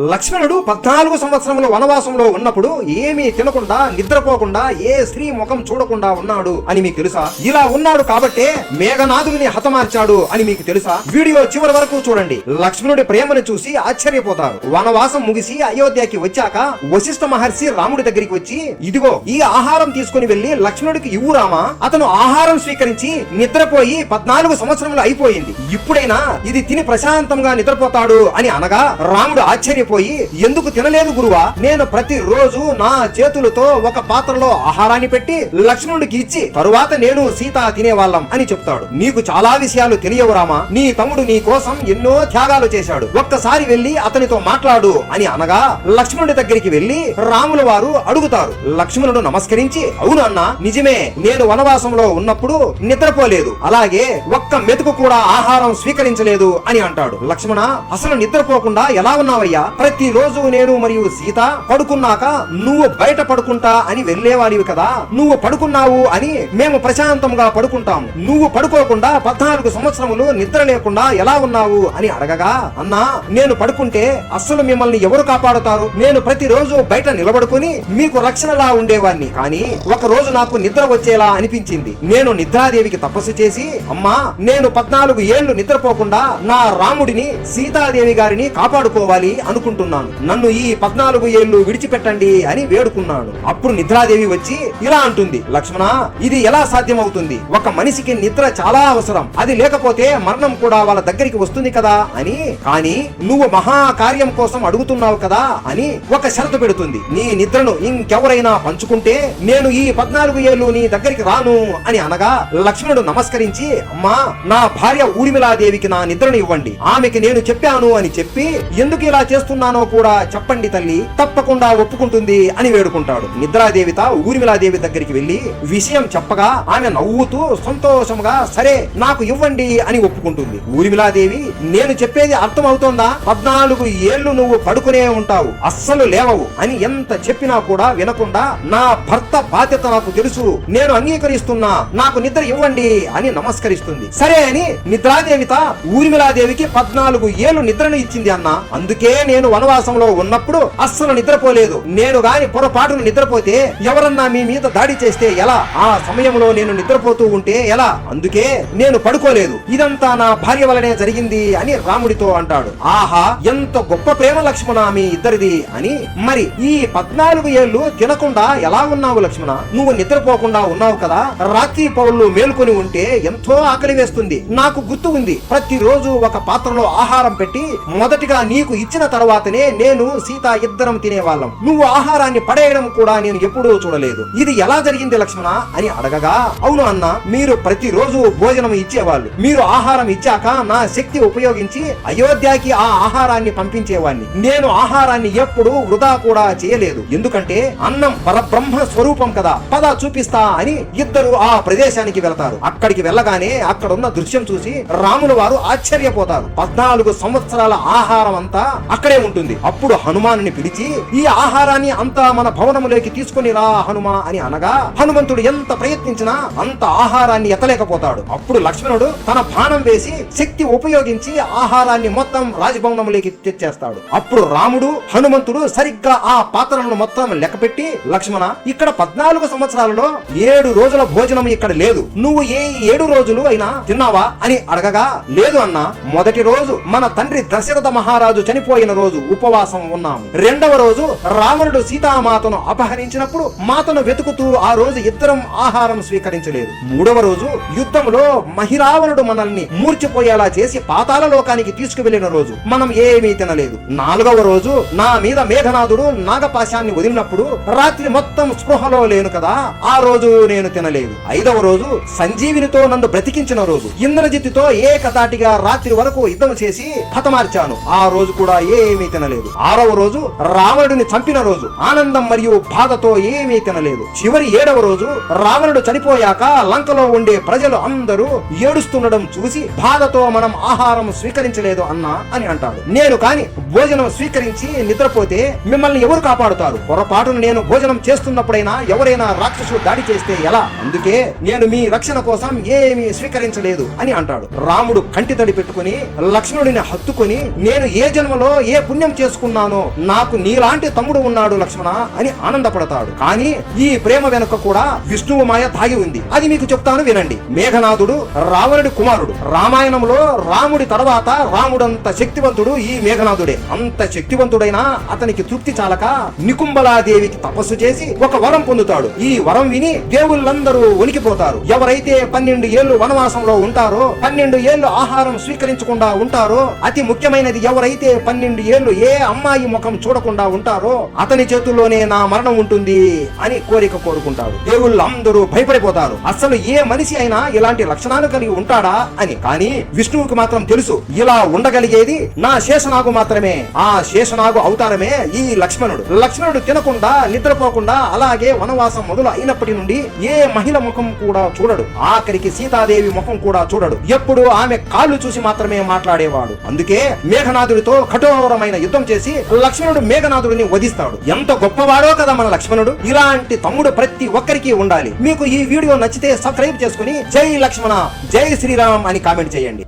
లక్ష్మణుడు 14 సంవత్సరముల వనవాసంలో ఉన్నప్పుడు ఏమీ తినకుండా నిద్రపోకుండా ఏ స్త్రీ ముఖం చూడకుండా ఉన్నాడు అని మీకు తెలుసా? ఇలా ఉన్నాడు కాబట్టే మేఘనాథుడిని హతమార్చాడు అని మీకు తెలుసా? వీడియో చివరి వరకు చూడండి. లక్ష్మణుడి ప్రేమను చూసి ఆశ్చర్యపోతారు. వనవాసం ముగిసి అయోధ్యకి వచ్చాక వశిష్ఠ మహర్షి రాముడి దగ్గరికి వచ్చి, ఇదిగో ఈ ఆహారం తీసుకుని వెళ్లి లక్ష్మణుడికి ఇవ్వు రామా. అతను ఆహారం స్వీకరించి నిద్రపోయి 14 సంవత్సరములు అయిపోయింది. ఇప్పుడైనా ఇది తిని ప్రశాంతంగా నిద్రపోతాడు అని అనగా రాముడు ఆశ్చర్యపోయి, ఎందుకు తినలేదు గురువా? నేను ప్రతిరోజు నా చేతులతో ఒక పాత్రలో ఆహారాన్ని పెట్టి లక్ష్మణుడికి ఇచ్చి తరువాత నేను సీత తినేవాళ్ళం అని చెప్తాడు. నీకు చాలా విషయాలు తెలియవు రామా. నీ తమ్ముడు నీ కోసం ఎన్నో త్యాగాలు చేశాడు. ఒక్కసారి వెళ్లి అతనితో మాట్లాడు అని అనగా లక్ష్మణుడి దగ్గరికి వెళ్లి రాముల వారు అడుగుతారు. లక్ష్మణుడు నమస్కరించి, అవును అన్న, నిజమే, నేను వనవాసంలో ఉన్నప్పుడు నిద్రపోలేదు, అలాగే ఒక్క మెతుకు కూడా ఆహారం స్వీకరించలేదు అని అంటాడు. లక్ష్మణ, అసలు నిద్రపోకుండా ఎలా ఉన్నావయ్యా? ప్రతిరోజు నేను మరియు సీత పడుకున్నాక నువ్వు బయట పడుకుంటా అని వెళ్లేవాడివి కదా. నువ్వు పడుకున్నావు అని మేము ప్రశాంతంగా పడుకుంటాము. నువ్వు పడుకోకుండా 14 సంవత్సరములు నిద్ర లేకుండా ఎలా ఉన్నావు అని అడగగా, అన్నా, నేను పడుకుంటే అస్సలు మిమ్మల్ని ఎవరు కాపాడుతారు? నేను ప్రతిరోజు బయట నిలబడుకుని మీకు రక్షణలా ఉండేవాడిని. కానీ ఒక రోజు నాకు నిద్ర వచ్చేలా అనిపించింది. నేను నిద్రాదేవికి తపస్సు చేసి, అమ్మా, నేను 14 ఏళ్లు నిద్రపోకుండా నా రాముడిని సీతాదేవి గారిని కాపాడుకోవాలి అనుకుంటున్నాను. నన్ను ఈ 14 ఏళ్లు విడిచిపెట్టండి అని వేడుకున్నాడు. అప్పుడు నిద్రాదేవి వచ్చి ఇలా అంటుంది, లక్ష్మణ, ఇది ఎలా సాధ్యమవుతుంది? ఒక మనిషికి నిద్ర చాలా అవసరం. అది లేకపోతే మరణం కూడా వాళ్ళ దగ్గరికి వస్తుంది కదా అని. కానీ నువ్వు మహా కార్యం కోసం అడుగుతున్నావు కదా అని ఒక షరతు పెడుతుంది. నీ నిద్రను ఇంకెవరైనా పంచుకుంటే నేను ఈ 14 ఏళ్లు నీ దగ్గరికి రాను అని అనగా లక్ష్మణుడు నమస్కరించి, అమ్మా, నా భార్య ఊర్మిళాదేవికి నా నిద్రను ఇవ్వండి. ఆమెకి నేను చెప్పాను అని చెప్పి ఎందుకు ఇలా చేస్తున్నానో కూడా చెప్పండి తల్లి, తప్పకుండా ఒప్పుకుంటుంది అని వేడుకుంటాడు. నిద్రాదేవిత ఊర్మిళాదేవి దగ్గరికి వెళ్లి విషయం చెప్పగా ఆమె నవ్వుతూ సంతోషంగా సరే నాకు ఇవ్వండి అని ఒప్పుకుంటుంది. ఊర్మిళాదేవి, నేను చెప్పేది అర్థం అవుతోందా? 14 ఏళ్లు నువ్వు పడుకునే ఉంటావు, అస్సలు లేవవు అని ఎంత చెప్పినా కూడా వినకుండా నా భర్త బాధ్యత నాకు తెలుసు, నేను అంగీకరిస్తున్నా, నాకు నిద్ర ఇవ్వండి అని నమస్కరిస్తుంది. సరే అని నిద్రాదేవిత ఊర్మిళాదేవికి 14 ఏళ్లు నిద్రను ఇచ్చింది అన్న. అందుకే నేను వనవాసంలో ఉన్నప్పుడు అస్సలు నిద్రపోలేదు. నేను గాని పొరపాటును నిద్రపోతే ఎవరన్నా మీ మీద దాడి చేస్తే ఎలా? ఆ సమయంలో నేను నిద్రపోతూ ఉంటే ఎలా? అందుకే నేను పడుకోలేదు. ఇదంతా నా భార్య వలనే జరిగింది అని రాముడితో అంటాడు. ఆహా, ఎంత గొప్ప ప్రేమ లక్ష్మణ మీ ఇద్దరిది అని. మరి ఈ 14 ఏళ్లు తినకుండా ఎలా ఉన్నావు లక్ష్మణ? నువ్వు నిద్రపోకుండా ఉన్నావు కదా. రాత్రి పౌళ్ళు మేల్కొని ఉంటే ఎంతో ఆకలి వేస్తుంది. నాకు గుర్తు ఉంది, ప్రతిరోజు ఒక పాత్రలో ఆహారం పెట్టి మొదటిగా నీకు ఇచ్చిన తర్వాతనే నేను సీత ఇద్దరం తినేవాళ్ళం. నువ్వు ఆహారాన్ని పడేయడం కూడా నేను ఎప్పుడూ చూడలేదు. ఇది ఎలా జరిగింది లక్ష్మణ అని అడగగా, అవును అన్న, మీరు ప్రతిరోజు భోజనం ఇచ్చేవాళ్ళు. మీరు ఆహారం ఇచ్చాక నా శక్తి ఉపయోగించి అయోధ్యకి ఆ ఆహారాన్ని పంపించేవాడిని. నేను ఆహారాన్ని ఎప్పుడు వృధా కూడా చేయలేదు. ఎందుకంటే అన్నం పరబ్రహ్మ స్వరూపం కదా. పద చూపిస్తా అని ఇద్దరు ఆ ప్రదేశానికి వెళతారు. అక్కడికి వెళ్ళగానే అక్కడున్న దృశ్యం చూసి రాముల వారు ఆశ్చర్యపోతారు. 14 సంవత్సరాల ఆహారం అంతా అక్కడే ఉంటుంది. అప్పుడు హనుమానుని పిలిచి ఈ ఆహారాన్ని అంతా మన భవనములోకి తీసుకుని రా హనుమా అని అనగా హనుమంతుడు ఎంత ప్రయత్నించినా అంత ఆహారాన్ని ఎత్తలేకపోతాడు. అప్పుడు లక్ష్మణుడు తన బాణం వేసి శక్తి ఉపయోగించి ఆహారాన్ని మొత్తం రాజభవనములోకి తెచ్చేస్తాడు. అప్పుడు రాముడు హనుమంతుడు సరిగ్గా ఆ పాత్రలను మొత్తం లెక్కపెట్టి, లక్ష్మణ, ఇక్కడ 14 సంవత్సరాలలో 7 రోజుల భోజనం ఇక్కడ లేదు. నువ్వు ఏ 7 రోజులు అయినా తిన్నావా అని అడగగా, లేదు అన్న, మొదటి రోజు మన తండ్రి దశరథ మహారాజు చనిపోయిన రోజు ఉపవాసం ఉన్నాము. రెండవ రోజు రావణుడు సీతామాతను అపహరించినప్పుడు మాతను వెతుకుతూ ఆ రోజు ఇద్దరం ఆహారం స్వీకరించలేదు. మూడవ రోజు యుద్ధంలో మహిరావణుడు మనల్ని మూర్చిపోయేలా చేసి పాతాళ లోకానికి తీసుకువెళ్లిన రోజు మనం ఏమీ తినలేదు. 4వ రోజు నా మీద మేఘనాథుడు నాగపాశాన్ని వదిలినప్పుడు రాత్రి మొత్తం స్పృహలో లేను కదా, ఆ రోజు నేను తినలేదు. 5వ రోజు సంజీవినితో నన్ను బ్రతికించిన రోజు. ఇంద్రజిత్తుతో ఏకతాటిగా రాత్రి వరకు యుద్ధం చేసి హతమార్చాను, ఆ రోజు కూడా ఏమీ తినలేదు. 6వ రోజు రావణుడిని చంపిన రోజు. ఆనందం మరియు బాధతో ఏమీ తినలేదు. చివరి 7వ రోజు రావణుడు చనిపోయాక లంకలో ఉండే ప్రజలు అందరూ ఏడుస్తుండడం చూసి బాధతో మనం ఆహారం స్వీకరించలేదు అన్నా అని అంటాడు. నేను కాని భోజనం స్వీకరించి నిద్రపోతే మిమ్మల్ని ఎవరు కాపాడుతారు? పొరపాటును నేను భోజనం చేస్తున్నప్పుడైనా ఎవరైనా రాక్షసుడు దాడి చేస్తే ఎలా? అందుకే నేను మీ రక్షణ కోసం ఏమీ స్వీకరించలేదు అని అంటాడు. రాముడు కంటి తడి పెట్టుకుని లక్ష్మణుడిని హత్తుకొని, నేను ఏ జన్మలో ఏ పుణ్యం చేసుకున్నానో, నాకు నీలాంటి తమ్ముడు ఉన్నాడు లక్ష్మణ అని ఆనందపడతాడు. కానీ ఈ ప్రేమ వెనుక కూడా విష్ణువు మాయ దాగి ఉంది. అది మీకు చెప్తాను వినండి. మేఘనాథుడు రావణుడి కుమారుడు. రామాయణంలో రాముడి తర్వాత రాముడంత శక్తివంతుడు ఈ మేఘనాథుడే. అంత శక్తివంతుడైనా అతనికి తృప్తి చాలక నికుంబలాదేవికి తపస్సు చేసి ఒక వరం పొందుతాడు. ఈ వరం విని దేవుళ్ళందరూ వణికిపోతారు. ఎవరైతే 12 ఏళ్లు వనవాసంలో ఉంటారో, 12 ఏళ్లు ఆహారం స్వీకరించకుండా ఉంటారో, అతి ముఖ్యమైనది ఎవరైతే 12 ఏళ్లు ఏ అమ్మాయి ముఖం చూడకుండా ఉంటారో అతని చేతుల్లోనే నా మరణం ఉంటుంది అని కోరిక కోరుకుంటాడు. దేవుళ్ళందరూ భయపడిపోతారు. అసలు ఏ మనిషి అయినా ఇలాంటి లక్షణాలు కలిగి ఉంటాడా అని. కానీ విష్ణువుకి మాత్రం తెలుసు, ఇలా ఉండగలిగేది నా శేషనాగు మాత్రమే. ఆ శేషనాగు అవతారమే ఈ లక్ష్మణుడు తినకుండా నిద్రపోకుండా అలాగే వనవాసం మొదలు అయినప్పటి నుండి ఏ మహిళ ముఖం కూడా చూడడు. ఆఖరికి సీతాదేవి ముఖం కూడా చూడడు. ఎప్పుడు ఆమె కాళ్ళు చూసి మాత్రమే మాట్లాడేవాడు. అందుకే మేఘనాథుడితో కఠోరమైన యుద్ధం చేసి లక్ష్మణుడు మేఘనాథుడిని వధిస్తాడు. ఎంత గొప్పవాడో కదా మన లక్ష్మణుడు. ఇలాంటి తమ్ముడు ప్రతి ఒక్కరికి ఉండాలి. మీకు ఈ వీడియో నచ్చితే సబ్స్క్రైబ్ చేసుకుని జై లక్ష్మణ జై శ్రీరామ్ అని కామెంట్ చేయండి.